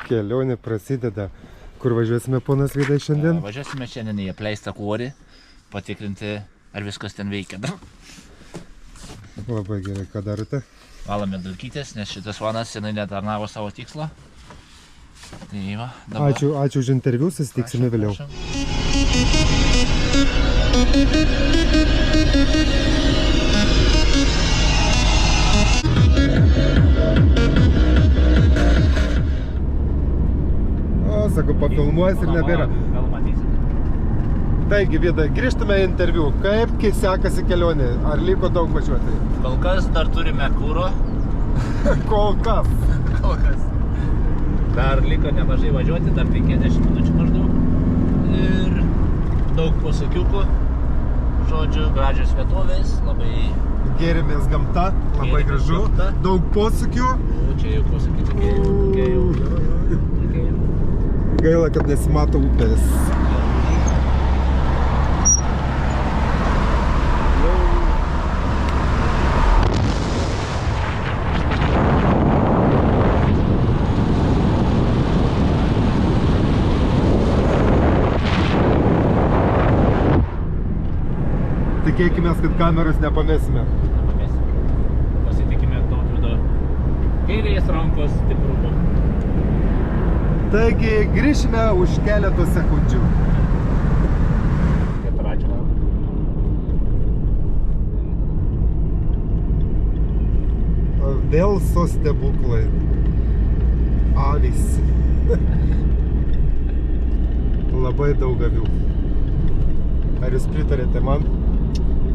Kelionė prasideda. Kur važiuosime, ponas Vydai, šiandien? Važiuosime šiandien į apleistą kuorį, patikrinti, ar viskas ten veikia. Labai gerai, ką darote? Valome dulkytės, nes šitas vanas senai netarnavo savo tikslo. Tai va, dabar. Ačiū už interviu, susitiksime vėliau. Sako, papilmuojas ir nebėra. Gal matysite. Taigi, Vydai, grįžtame į interviu. Kaip sekasi kelionė? Ar liko daug važiuoti? Kol kas dar turime kūro. Kol kas. Dar liko nemažai važiuoti, dar 50 minučių maždaug. Ir daug posakiukų. Žodžiu, gražios vietovės, labai... Gėrimės gamta, labai gražu. Daug posakių. Čia jau posakių tokie jau. Gaila, kad nesimato upės. Tikėkime, kad kameros nepamesime. Pasitikime Tautvydo kairės rankos stiprumu. Taigi grįžime už keletos sekundžių. Vėl stebuklai. Avys. Labai daug avių. Ar jūs pritarėte man?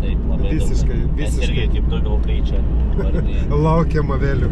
Taip, labai visiškai, daug. Mes irgi kaip du vilkai čia. Laukiam avelių.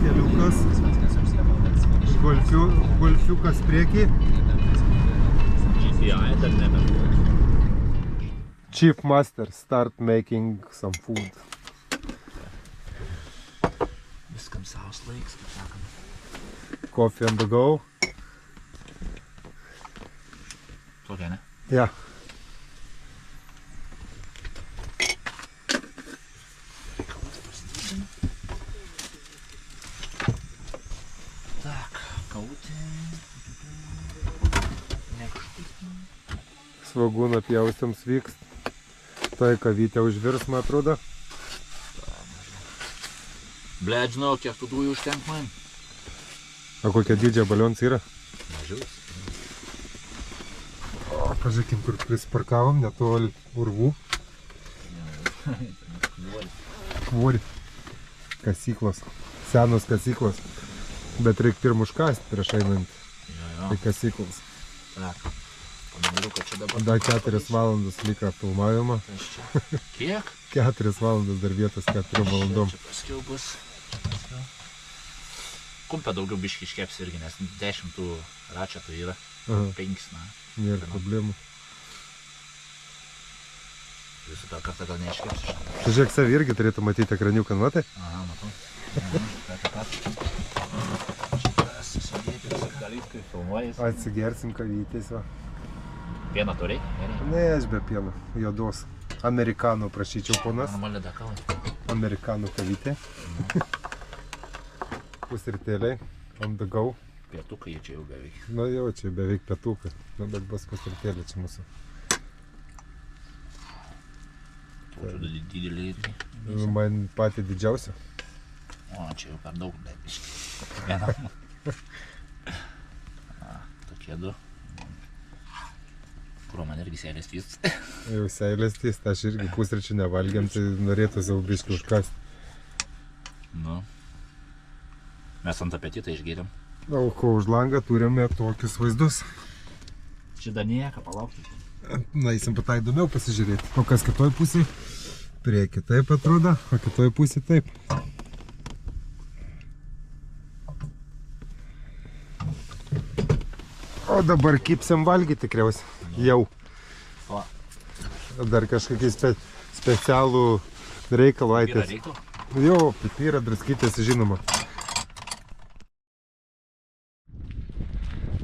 Keliukas. Golfiukas prieki. GTI dar nebebuvo. Chief Master, start making some food. Viskam savas laiks, kaip sakome. Coffee on the go. Tokia, ne? Ja. Svagūną pjaustiams vyks. Tai kavytė užvirs, man atrodo. Ble, žinau, kiek tų dujų užtenk man. A kokia didžia balions yra? Mažiaus. Pažiūrėkim, kur prisparkavom, netoli urvų. Kvorį. Kasyklos. Senos kasyklos. Bet reikia pirm užkasti prieš einant. Tai kasyklos. Tak. Pamaniau, kad čia dabar... Dar 4 valandas liko filmavimo. Kiek? 4 valandas dar vietos 4 valandom. Čia paskiau bus. Kumpę daugiau biškį iškeps irgi, nes 10 tų račiatų yra. 5, na. Nėra problemų. Visų tą kartą gal neiškeps. Žiūrėk, savi irgi turėtų matyti ekraniuką, matai? Aha, matau. Atsigersim kavytės, va. Pieną turiai? Ne, aš be pieno, juodos. Amerikanų prašyčiau, ponas. Normali dakala. Amerikanų kavytė. Pusrytėliai, on the go. Pietukai čia jau beveik. Na jau, čia beveik pietukai. Na, bet bus pusrytėliai čia mūsų. Turiu didelį irgi. Man patį didžiausią. O, čia jau per daug, bet vienam. Kėdu. Kuro man irgi seilės tys. Jau seilės tys, aš irgi pusryčių nevalgiam, tai norėtų savo biškį užkasti. Nu. Mes ant apetitą išgėrėm. O ko už langą turime tokius vaizdus. Čia dar nieko, palaukti. Na, eisim patai įdomiau pasižiūrėti. O kas kitoj pusėje? Prieki taip atrodo, o kitoj pusėje taip. O dabar kipsim valgyti tikriausiai. Jau. O. Dar kažkokį specialų reikalų aitės. Pipirą reiktų? Jo, pipirą, draskytės, žinoma.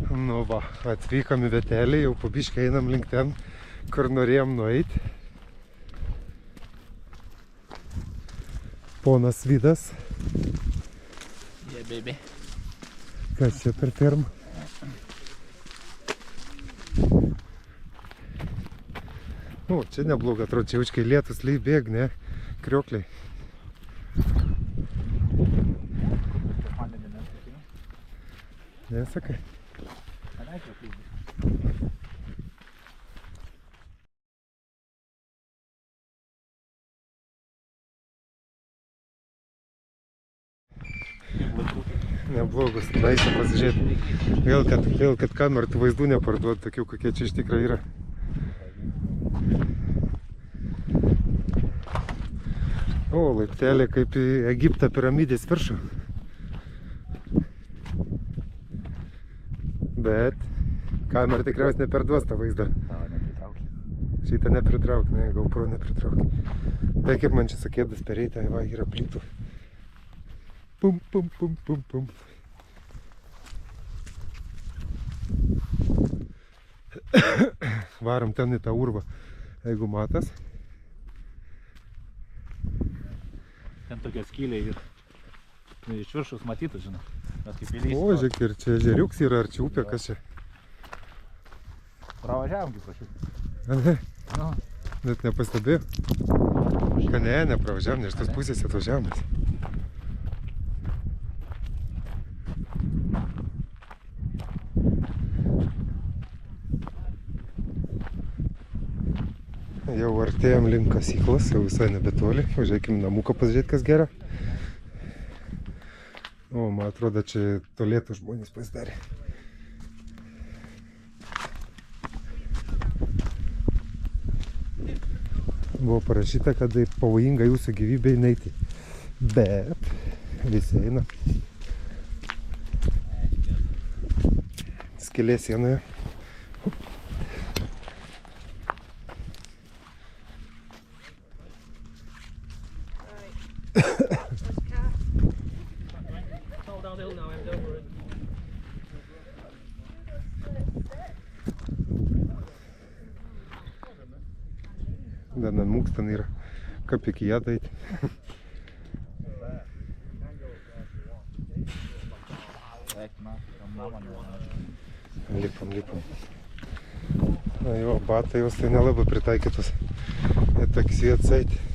Nu va, atvykom į vietelį, jau pabiškai einam link ten, kur norėjom nueiti. Ponas Vidas. Yeah, baby. Kas čia per firma? O, čia nebloga, atrodo, čia užkai lietus lyj bėg, ne? Kriokliai. Nesakai? Neblogus, eisim pasižiūrėti. Vėl kad kamerų tų vaizdų neparduot, tokių kokie čia iš tikrųjų yra. O, laiptelė kaip į Egiptą piramidės viršų. Bet kamera tikriausiai neperduos tą vaizdą. Šitą nepritrauk, ne, GoPro nepritrauk. Tai kaip man čia sakėdas pereita, va, yra plytų. Pum, pum, pum, pum, pum. Varom ten į tą urvą, jeigu matas. Ten tokia skylė ir iš viršus matytų, žinau. O, žiūrėk, ir čia ežeriuks yra, ar čia upė, kas čia? Pravažiavom kaip prašiau. Ne, Nu, net nepastebėjau. Ką ne, nepravažiavom, ne iš tos pusės atvažiavom. Jau artėjom link kasyklos, jau visai nebetoli. Važiuokim namuką pasižiūrėti, kas gera. O, man atrodo, čia tolėtų žmonės pasidarė. Buvo parašyta, kad pavojinga jūsų gyvybei neiti. Bet visi eina. Skylė sienoje. Dar namūks ten yra, kaip iki ją daiti. Lipam. Na jo, batai jos tai nelabai pritaikytos. Jie toks vietas eiti.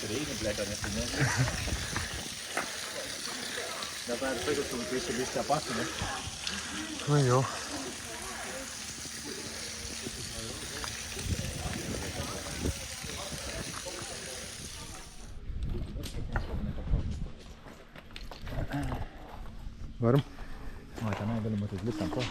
Regenblätter nicht mehr. Dabei ist so ein bisschen Licht der Passe, ne? Na jo. Varam? O, tenai gali matyti lipti ant ko.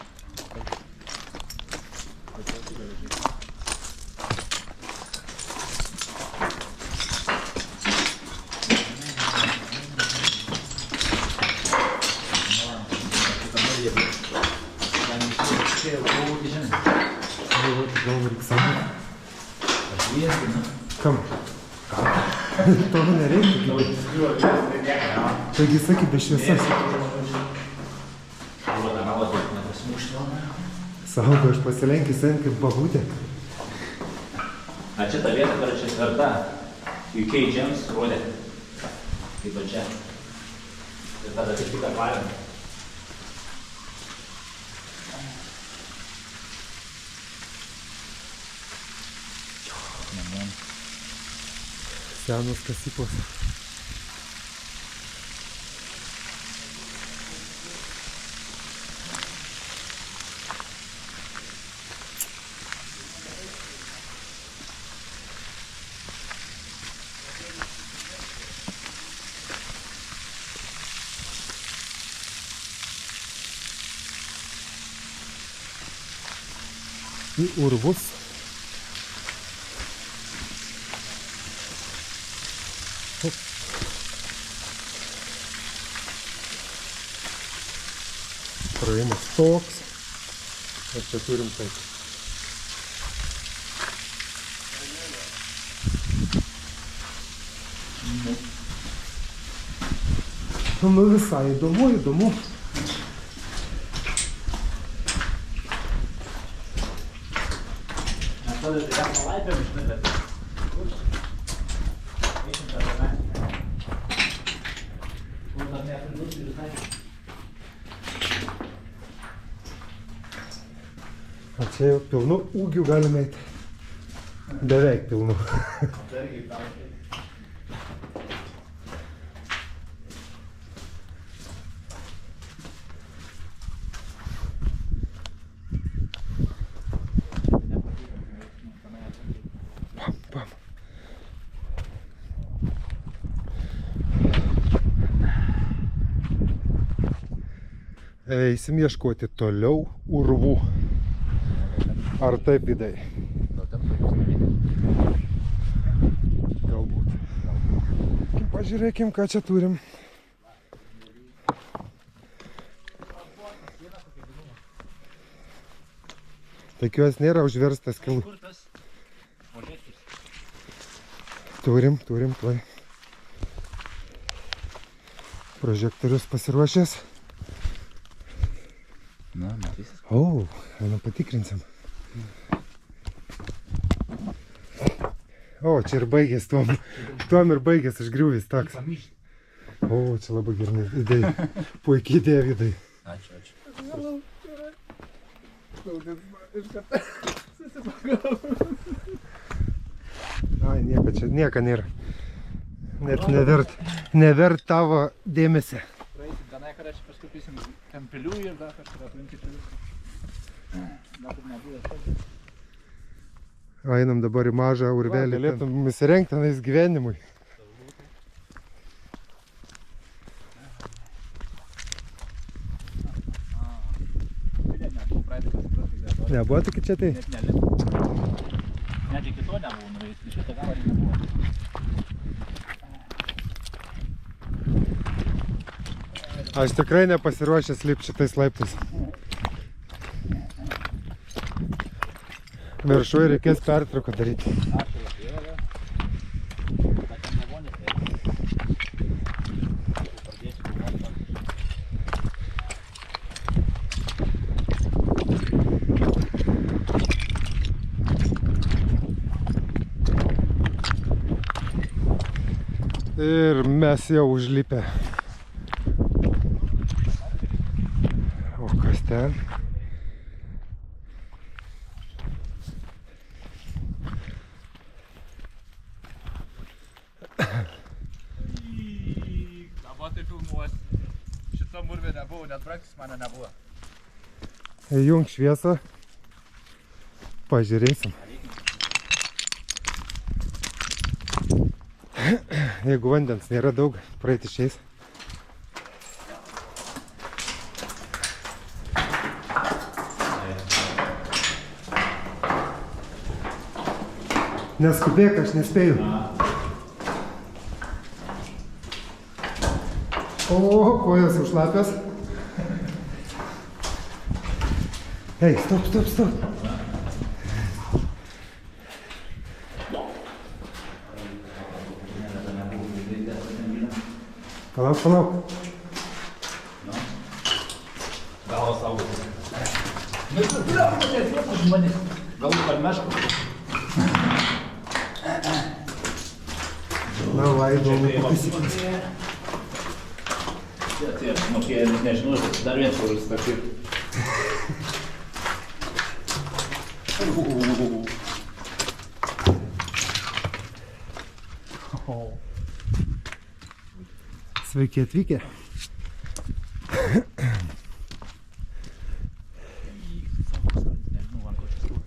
gal reikia saugoti. Atviestina. Kam? To nereikia. Taigi sakai, be šviesos. Saugo, aš pasilenkęs ant kaip bahutė. A čia ta vieta, kur čia tvirta. UK Gems rodė. Kaip va čia. Ir tada kaip tik apvarėm. Senos kasyklos. Į urvus. Praėjimas toks. Ir čia turim taip. Nu visai įdomu, įdomu. Atrodo, tai ką palaipėm iš bet. Eisim per tame. Kur dar nepridus ir visai. O čia jau pilnu ūgių galime eiti. Beveik pilnu. Pam. Eisim ieškoti toliau urvų. Ar taip įdai? Galbūt. Pažiūrėkim, ką čia turim. Tikiuosi nėra užverstas kilų. Kur tas prožektorius? Turim, tuoj. Prožektorius pasiruošęs. Na, matysis. O, vieną patikrinsim. O, čia ir baigės tuom ir baigės užgriuvis toks. O, čia labai gerai idėja. Puikiai idėja, Vidai. Ačiū. Ai, nieko nėra. Net nevert tavo dėmesio. Praeisim tenai, kad aš paskui pisim ten pilių ir dar kažkur aplinkį pilių. Dar kur nebūdės taip. Einam dabar į mažą urvelį. Galėtum įsirengti tenais gyvenimui. Nebuvo tik čia tai? Net nelipo. Net iki to nebuvo nuveikti. Šitą galą nebuvo. Aš tikrai nepasiruošęs lipti šitais laiptais. Viršuje reikės pertrauką daryti. Ir mes jau užlipę. O kas ten? Dabar tai filmuosi. Šita murvė nebuvo, net braktis mane nebuvo. Įjunk šviesą. Pažiūrėsim. Jeigu vandens nėra daug, praeiti išeis. Neskubėk, aš nespėju. O, kojos jau šlapios. Ei, stop. Palauk, palauk. Galvą saugoti. Nu, tu atliek už manęs. Galbūt parmeškų. Davai, įdomu papasakyti. Tai aš mokėjau, nežinau, dar vienas eurus kažkaip. Sveiki atvykę. Nežinau, ant ko čia stovi.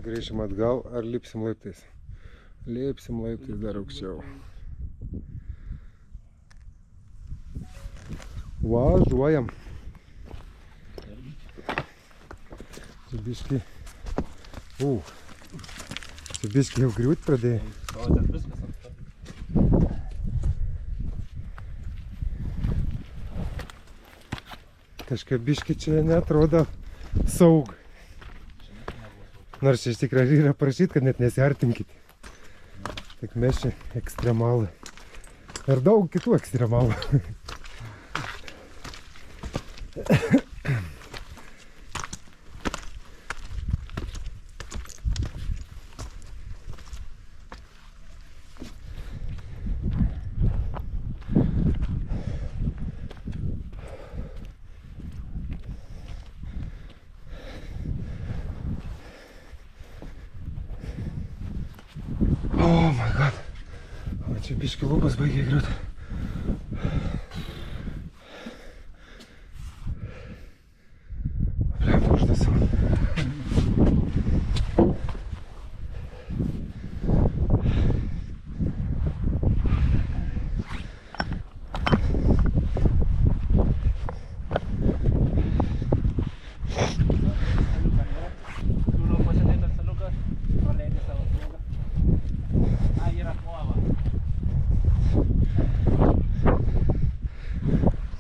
Grįžim atgal ar lipsim laiptais? Lipsim laiptais dar aukščiau. Važiuojam. Čia biški... Čia biški jau griūt pradėjo. O, ten viskas ant to. Kažkaip biški čia neatrodo saug. Nors čia iš tikrųjų yra prašyt, kad net nesiartinkite. Tik mes čia ekstremalai. Ir daug kitų ekstremalų. Oh my god. O čia biški lūpas baigia griūt. Blemba uždasiu.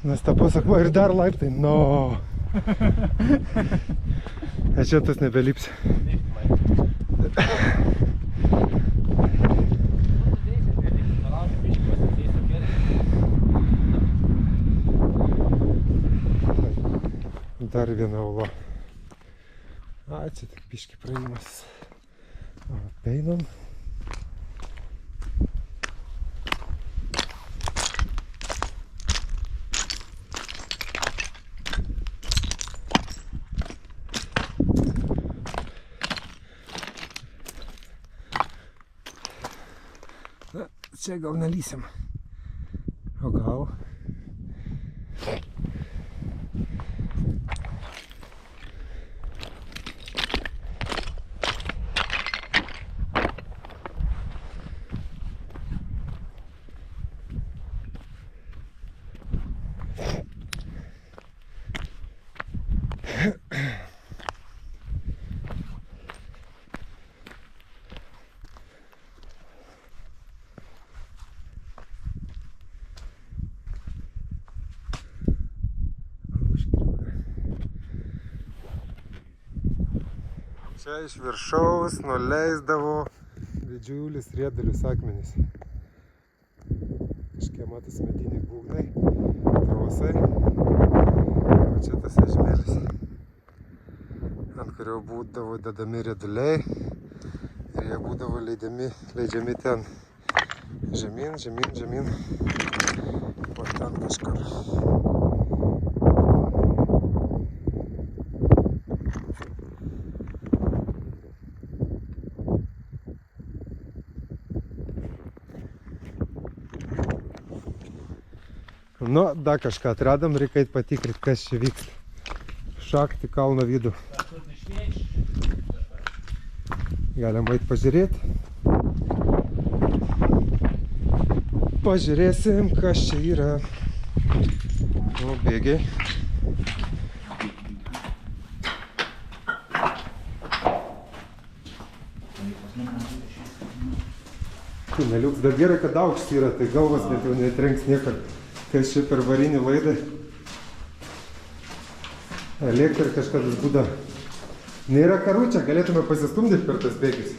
Nes tą pasakma ir dar laiptai. No. A čia tas nebelipsi. Dar viena uola. A, čia tik biški praėjimas. Peinam. Na, čia gal nelysim. O gal? Čia iš viršaus nuleisdavo didžiulis riedulius akmenys. Kažkie matos mediniai būgnai, trosai. O čia tas vežimėlis, ant kurio būdavo dedami rieduliai. Ir jie būdavo leidžiami ten žemyn, žemyn, žemyn. O ten kažkur. Nu, dar kažką atradom, reikia patikrinti, kas čia vyksta. Šakti kalno vidų. Galim eit pažiūrėti. Pažiūrėsim, kas čia yra. Nu, bėgiai. Neliuks, bet gerai, kad aukštas yra, tai galvas net jau netrenks niekad. Kas čia per varinį laidą. Elektra kažkadas būda. Nėra karučia, galėtume pasistumdyti per tas bėgius.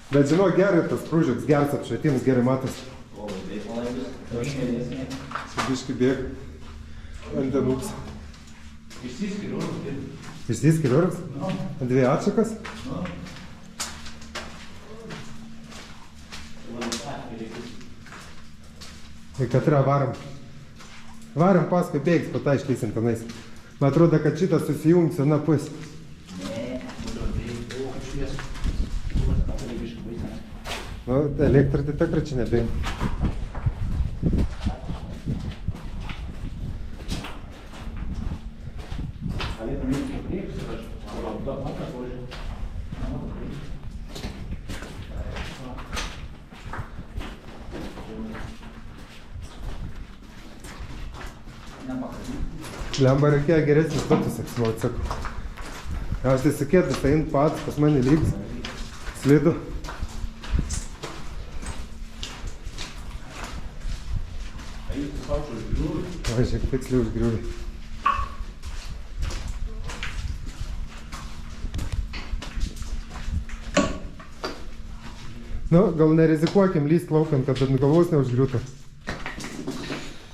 Bet žinau, gerai tas prūžiuks, geras apšvietimas, gerai matas. Subiškai bėg. Andanuks. Išsiskiria orus? Dvi atšakas? Į katrą varam. Varam paskui bėgs, pataiškysim tenais. Man atrodo, kad šitas susijungs ir napus. Nu, elektra tai tikrai čia nebėg. Lemba reikėjo geresnis batus apsimaut, sakau. Aš tai sakėtas, tai eint pats, pas mane lygs, slidu. O, šiek tiksliai užgriūvi. Nu, gal nerizikuokim lyst laukiant, kad ant galvos neužgriūtų.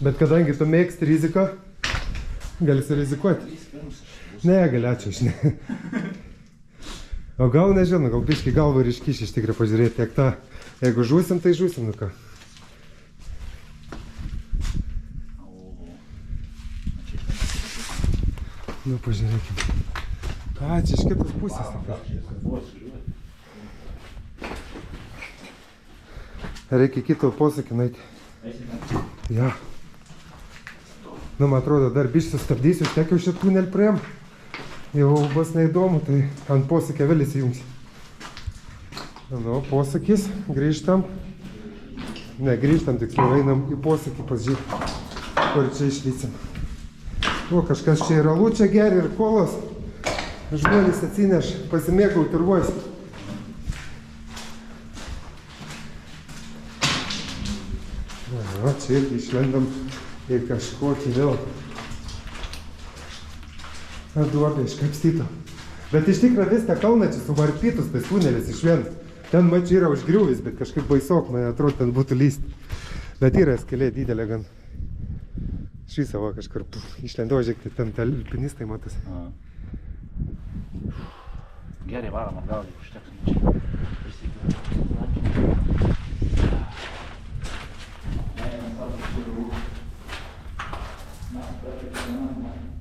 Bet kadangi tu mėgsti riziką, gali surizikuoti. Ne, gali, ačiū, aš ne. O gal nežinau, gal biškai galvą ir iškiš iš tikrųjų pažiūrėti, tiek tą. Jeigu žūsim, tai žūsim, nu ką. Nu, pažiūrėkime. A, čia iš kitos pusės. Reikia kito posakį nueiti. Ja. Nu, man atrodo, dar biškai sustabdysiu, tiek jau šitą tunelį praėjom. Jau bus neįdomu, tai ant posakio vėl įsijungs. Nu, posakis, grįžtam. Ne, grįžtam, tiksliau, einam į posakį pasižiūrėti, kur čia išlysim. O, kažkas čia ir alučia geria, ir kolos. Žmonės atsineš, pasimėgau turvojus. O, čia irgi išlendam į kažkokį vėl duobę iškapstyto. Bet iš tikrųjų viską kalną čia suvarpytus, tai tunelis iš vien. Ten mačiau yra užgriuvis, bet kažkaip baisok, man atrodo, ten būtų lyst. Bet yra skelė didelė gan. Šį savo kažkur išlendau, žiūrėk, ten alpinistai matas. Gerai, varom atgal, užteks.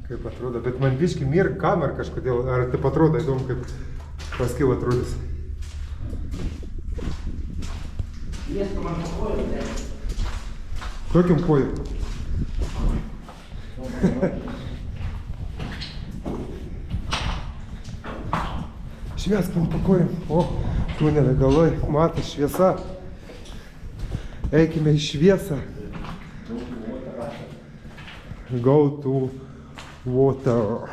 Kaip atrodo, bet man biški mir kamerą kažkodėl, ar taip atrodo įdomu, kaip paskiau atrodys. Liestų man po kojų, ne? Kokiam kojų? Šviesk man po kojų. O, tunelė galoj, matas šviesa. Eikime į šviesą. Go to water.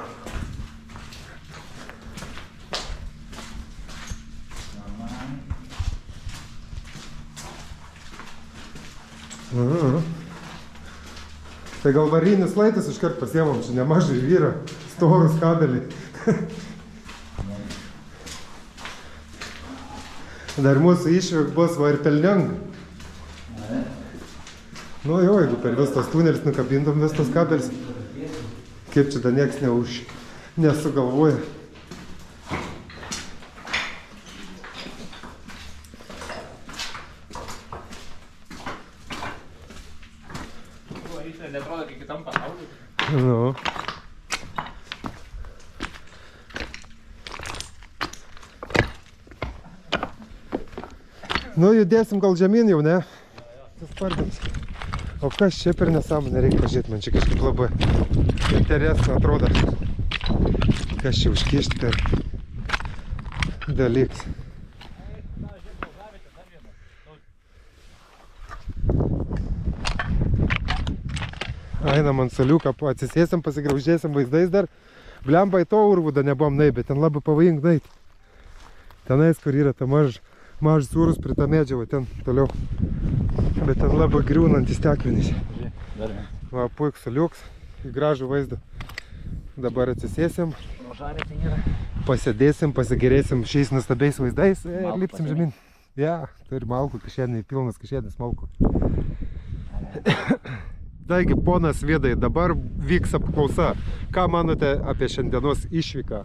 Tai gal varinis laitas iškart pasiemam, čia nemažai vyra, storus kabelį. Dar mūsų išvėk bus va ir pelniang. Nu jau, jeigu per vis tos tunelis nukabintom vis tos kabelis, kaip čia da nieks nesugalvoja. Neatrodo, kai kitam pasauliu. Nu. Nu, judėsim gal žemyn jau, ne? Spartins. O kas čia per nesąmonę, reikia pažiūrėti, man čia kažkaip labai interesą atrodo. Kas čia užkišti per dalyks. Einam ant saliuką, atsisėsim, pasigraužėsim vaizdais dar. Blemba į to urvudą nebuvom nai, bet ten labai pavojingai nait. Tenais, kur yra ta mažas urus prie tą medžią, va ten toliau. Bet ten labai griūnantis tekmenys. Va, puikus liuks, gražų vaizdą. Dabar atsisėsim, pasėdėsim, pasigerėsim šiais nuostabiais vaizdais ir lipsim žemyn. Ja, turi malkų kišenį, pilnas kišenis malkų. Taigi, ponas Vidai, dabar vyks apklausa. Ką manote apie šiandienos išvyką?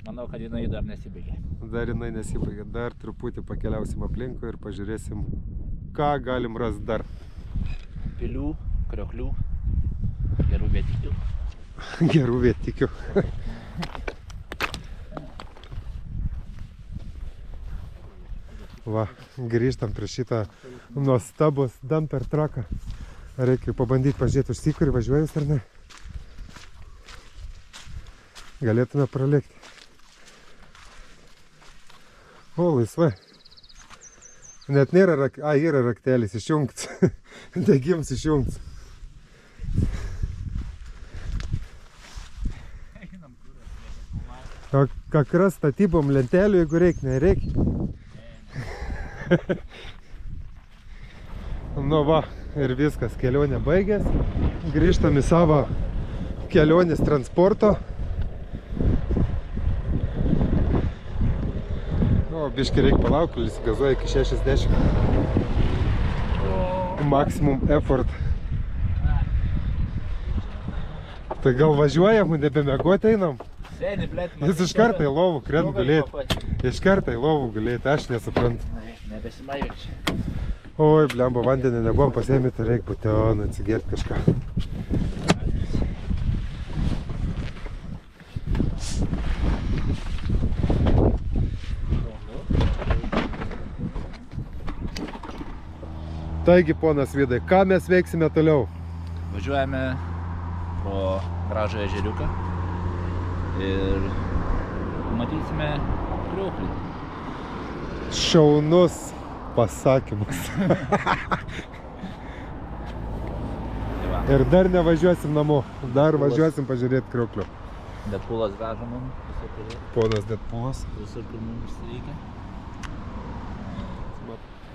Manau, kad jinai dar nesibaigė. Dar jinai nesibaigė. Dar truputį pakeliausim aplinkui ir pažiūrėsim, ką galim rast dar. Pilių, krioklių, gerų vietikių. Gerų vietikių. Va, grįžtam prie šitą nuostabus dumper trucką. Reikia pabandyti pažiūrėti, užsikurį važiuojas ar ne. Galėtume pralėkti. O, laisvai. Net nėra yra raktelis išjungts. Degims išjungts. O kakras statybom lentelių, jeigu reikia, nereikia. Nu va, ir viskas, kelionė baigės. Grįžtam į savo kelionės transporto. Nu, biškai reikia palaukti, jis gazuoja iki 60. Maximum effort. Tai gal važiuojam, nebemegoti einam? Sėdi, blėt, Jis iš karto į lovų krent gulėti. Iš karto į lovų gulėti, aš nesuprantu. Nebesimajaučiu. Oi, blemba, vandenį nebuvom pasėmė, tai reikia būten atsigerti kažką. Taigi, ponas Vidai, ką mes veiksime toliau? Važiuojame pro gražų ežeriuką ir matysime krioklį. Šaunus pasakymas. Ir dar nevažiuosim namo, dar važiuosim pažiūrėti krioklio. Deadpoolas veža mums visur, kur Ponas Deadpoolas. visur, kur mums reikia.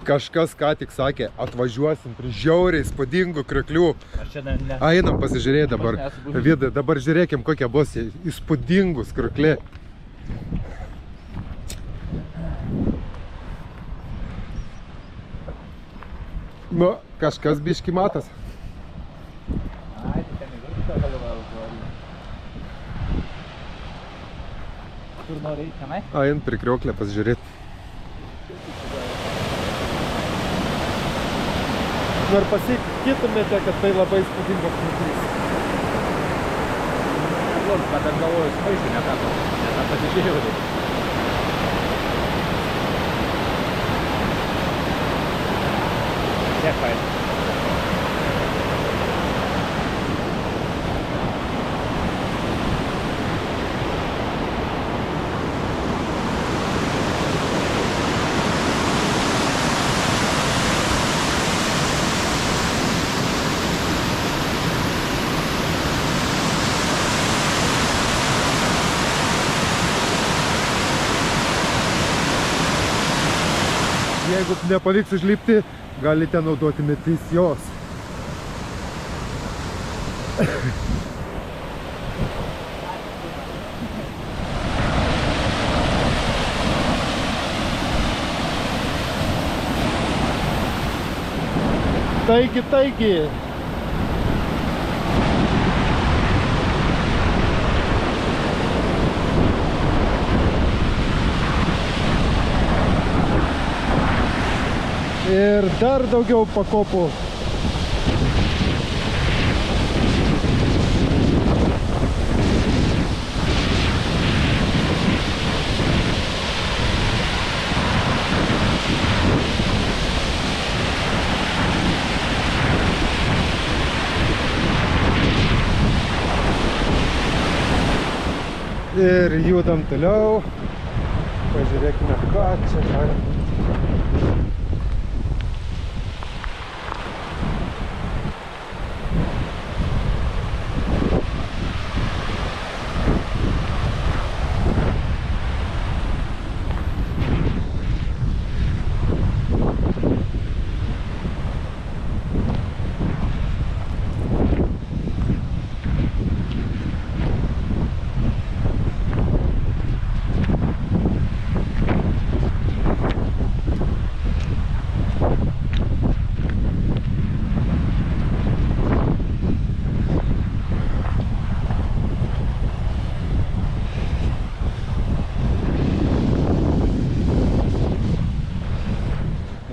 Kažkas ką tik sakė, atvažiuosim prie žiauriai įspūdingų krioklių. Aš čia ne... Einam pasižiūrėti dabar. Aš nesu buvęs. Vidai, dabar žiūrėkim, kokie bus įspūdingus kriokliai. Nu, kažkas biški matas. Ai, tai ten į viršų dalyvauju. Kur nori eiti, tenai? Eint prie krioklio pasižiūrėti. Ar pasakytumėte, kad tai labai įspūdingas krioklys? Bet aš galvoju, smaišiu, ne tą pasižiūrėjau. Tiek fain. Jeigu nepavyks užlipti, galite naudoti metys jos. Taigi. Ir dar daugiau pakopų. Ir judam toliau. Pažiūrėkime, ką čia galim.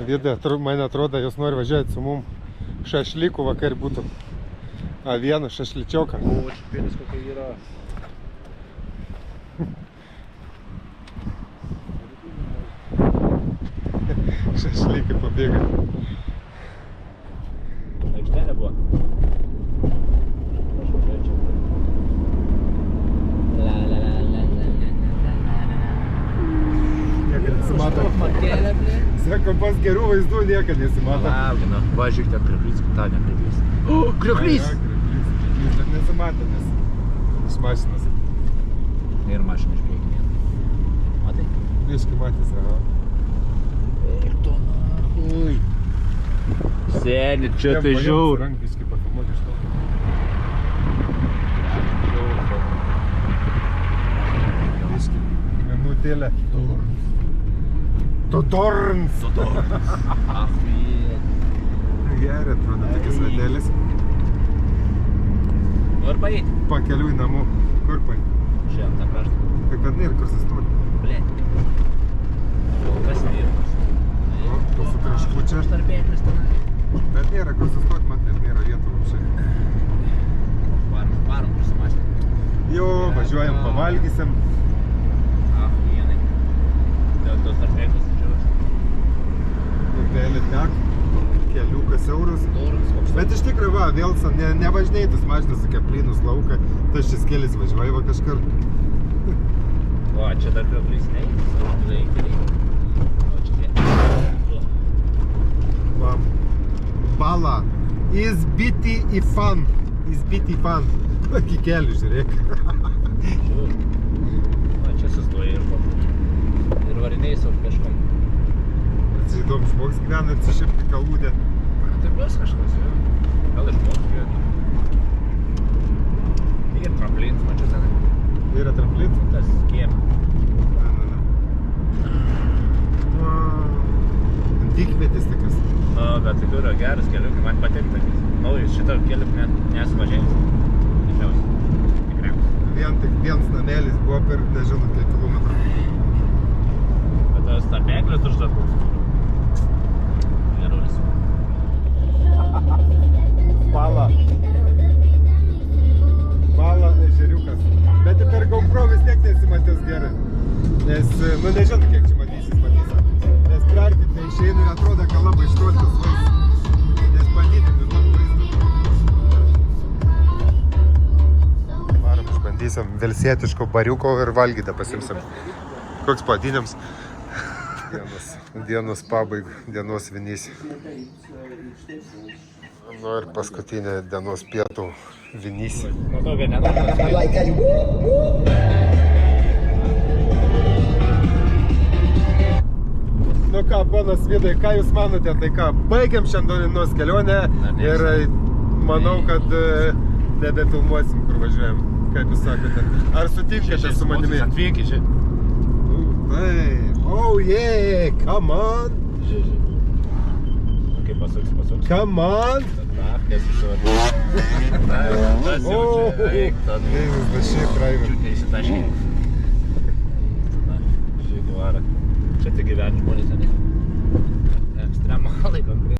Vida, man atrodo, jūs nori važiuoti su mum šašlykų vakar būtų. Vieną šašličioką. O, čipėlis kokia yra. Šašlykai pabėga. Aikštelė buvo. Niekad nesimato. Sako, pas gerų vaizdų niekad nesimato. Laukina, važiuok ten krioklys, tą nekrioklys. O, krioklys! Krioklys dar nesimato, nes iš mašinos. Ir mašina iš priekinė. Matai? Biškai matys, aha. Eik tu nahui. Seni, čia tai žiaur. Rank biškai pafilmuoti iš to. Biškai, minutėlę. Totorns. Ahuiet. Gerai, atrodo, tokias vedelis. Nori paeit? Pakeliui namų. Kur paeit? Čia, tą kraštą. Tai kad nėra kur sustoti. Blėt. Kas nėra? O, su traškučia. Tarpėklis tenai. Bet nėra kur sustoti, man net nėra vietų vapšai. Varom kur su mašina. Jo, važiuojam, pavalgysim. Ahuienai. Dėl tos tarpėklis didžiulis. Vėlį tek, keliukas eurus. Durus, koks. Bet iš tikrųjų, va, vėl nevažinėjai tas mašinas su keplynus lauką. Tas šis kelias važiuoja va kažkur. Va, čia dar krioklys neįtis. O čia tie. Vam. Bala. Izbiti į fan. Izbiti į fan. Tokį kelių, žiūrėk. Žiūr. Va, čia sustoja ir va. Ir variniai savo kažkom. Čia įdomus žmogus gyvena atsišipti kalūdę. Tai bus kažkas, jau. Gal ir žmogus gyvena. Ir tramplins, man čia tenai. Yra tramplins? Tas kiem. Dykvietis tokias. Nu, bet tai yra geras keliukai, man patinka. Naujas šitą kelių nesu važiavęs. Tikriausiai. Vien tik vienas namelis buvo per nežinau kiek kilometrų. Bet tas tarpeklis uždat koks. Gerulis. Bala. Bala ežeriukas. Bet ir per GoPro vis tiek nesimatės gerai. Nes, nu nežinau kiek čia matysis. Nes priartint neišeina ir atrodo, kad labai ištoltas vaizdas. Nes bandyti daug vaizdą. Varom, išbandysim velsietiško bariuko ir valgytą pasimsim. Koks pavadinimas? Dienos pabaigų, dienos vinys. Nu ir paskutinė dienos pietų vinys. Nu, to vieną. Nu ką, ponas Vidai, ką jūs manote? Tai ką, baigiam šiandienos kelionę ir manau, kad nebefilmuosim, kur važiuojam. Kaip jūs sakote? Ar sutinkate su manimi? Atvyki, čia. Taip. Oh yeah, come on. Kaip pasuks. Come on. Nesusivardu. Tas jau čia. Eik, tada. This is the ship driver. Čiut neįsitaškiai. Žiūrėk, varą. Čia tik gyveni žmonės, ne? Ekstremalai konkrečiai.